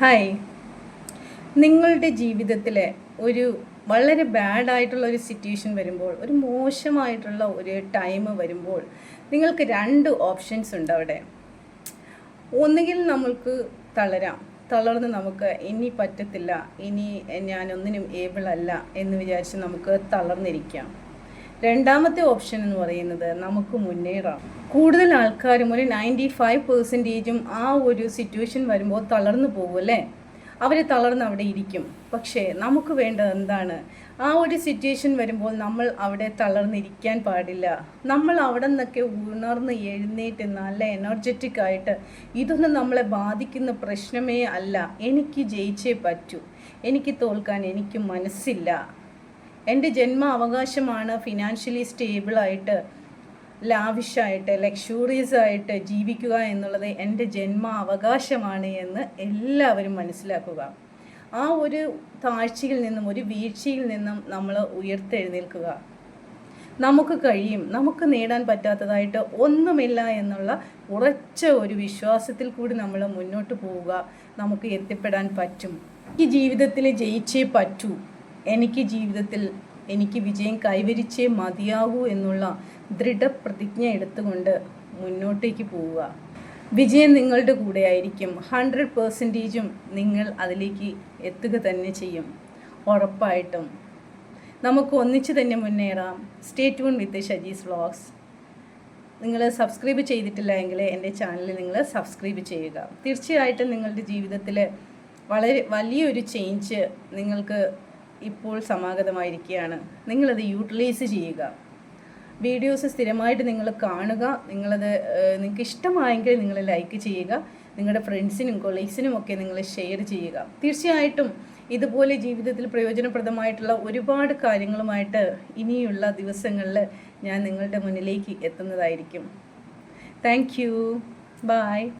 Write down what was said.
Hi, നിങ്ങളുടെ ജീവിതത്തിലെ ഒരു വളരെ ബാഡായിട്ടുള്ള ഒരു സിറ്റുവേഷൻ വരുമ്പോൾ, ഒരു മോശമായിട്ടുള്ള ഒരു ടൈം വരുമ്പോൾ നിങ്ങൾക്ക് രണ്ട് ഓപ്ഷൻസ് ഉണ്ട് അവിടെ. ഒന്നുകിൽ നമ്മൾക്ക് തളർന്ന് നമുക്ക് ഇനി പറ്റത്തില്ല, ഇനി ഞാനൊന്നിനും ഏബിൾ അല്ല എന്ന് വിചാരിച്ച് നമുക്ക് തളർന്നിരിക്കാം. രണ്ടാമത്തെ ഓപ്ഷൻ എന്ന് പറയുന്നത് നമുക്ക് മുന്നേറാം. കൂടുതൽ ആൾക്കാരും ഒരു 95% ആ ഒരു സിറ്റുവേഷൻ വരുമ്പോൾ തളർന്നു പോകും അല്ലേ. അവർ തളർന്ന് അവിടെ ഇരിക്കും. പക്ഷേ നമുക്ക് വേണ്ടത് എന്താണ്? ആ ഒരു സിറ്റുവേഷൻ വരുമ്പോൾ നമ്മൾ അവിടെ തളർന്നിരിക്കാൻ പാടില്ല. നമ്മൾ അവിടെ നിന്നൊക്കെ ഉണർന്ന് എഴുന്നേറ്റ് നല്ല എനർജറ്റിക് ആയിട്ട്, ഇതൊന്നും നമ്മളെ ബാധിക്കുന്ന പ്രശ്നമേ അല്ല, എനിക്ക് ജയിച്ചേ പറ്റൂ, എനിക്ക് തോൽക്കാൻ എനിക്ക് മനസ്സില്ല, എൻ്റെ ജന്മ അവകാശമാണ് ഫിനാൻഷ്യലി സ്റ്റേബിളായിട്ട്, ലാവിഷായിട്ട്, ലക്ഷൂറിയസ് ആയിട്ട് ജീവിക്കുക എന്നുള്ളത് എൻ്റെ ജന്മ അവകാശമാണ് എന്ന് എല്ലാവരും മനസ്സിലാക്കുക. ആ ഒരു താഴ്ചയിൽ നിന്നും, ഒരു വീഴ്ചയിൽ നിന്നും നമ്മൾ ഉയർത്തെഴുന്നേൽക്കുക. നമുക്ക് കഴിയും, നമുക്ക് നേടാൻ പറ്റാത്തതായിട്ട് ഒന്നുമില്ല എന്നുള്ള ഉറച്ച ഒരു വിശ്വാസത്തിൽ കൂടി നമ്മൾ മുന്നോട്ട് പോവുക. നമുക്ക് എത്തിപ്പെടാൻ പറ്റും. ഈ ജീവിതത്തിൽ ജയിച്ചേ പറ്റൂ, എനിക്ക് വിജയം കൈവരിച്ചേ മതിയാകൂ എന്നുള്ള ദൃഢപ്രതിജ്ഞ എടുത്തുകൊണ്ട് മുന്നോട്ടേക്ക് പോവുക. വിജയം നിങ്ങളുടെ കൂടെ ആയിരിക്കും. 100% നിങ്ങൾ അതിലേക്ക് എത്തുക തന്നെ ചെയ്യും, ഉറപ്പായിട്ടും. നമുക്ക് ഒന്നിച്ച് തന്നെ മുന്നേറാം. Stay tune with Shajee's vlogs. നിങ്ങൾ സബ്സ്ക്രൈബ് ചെയ്തിട്ടില്ല എങ്കിൽ എൻ്റെ ചാനൽ നിങ്ങൾ സബ്സ്ക്രൈബ് ചെയ്യുക. തീർച്ചയായിട്ടും നിങ്ങളുടെ ജീവിതത്തിൽ വളരെ വലിയൊരു ചേഞ്ച് നിങ്ങൾക്ക് ഇപ്പോൾ സമാഗതമായിരിക്കുകയാണ്. നിങ്ങളത് യൂട്ടിലൈസ് ചെയ്യുക. വീഡിയോസ് സ്ഥിരമായിട്ട് നിങ്ങൾ കാണുക. നിങ്ങൾക്ക് ഇഷ്ടമായെങ്കിൽ നിങ്ങൾ ലൈക്ക് ചെയ്യുക. നിങ്ങളുടെ ഫ്രണ്ട്സിനും കൊളീഗ്സിനും ഒക്കെ നിങ്ങൾ ഷെയർ ചെയ്യുക. തീർച്ചയായിട്ടും ഇതുപോലെ ജീവിതത്തിൽ പ്രയോജനപ്രദമായിട്ടുള്ള ഒരുപാട് കാര്യങ്ങളുമായിട്ട് ഇനിയുള്ള ദിവസങ്ങളിൽ ഞാൻ നിങ്ങളുടെ മുന്നിലേക്ക് എത്തുന്നതായിരിക്കും. Thank you. ബൈ.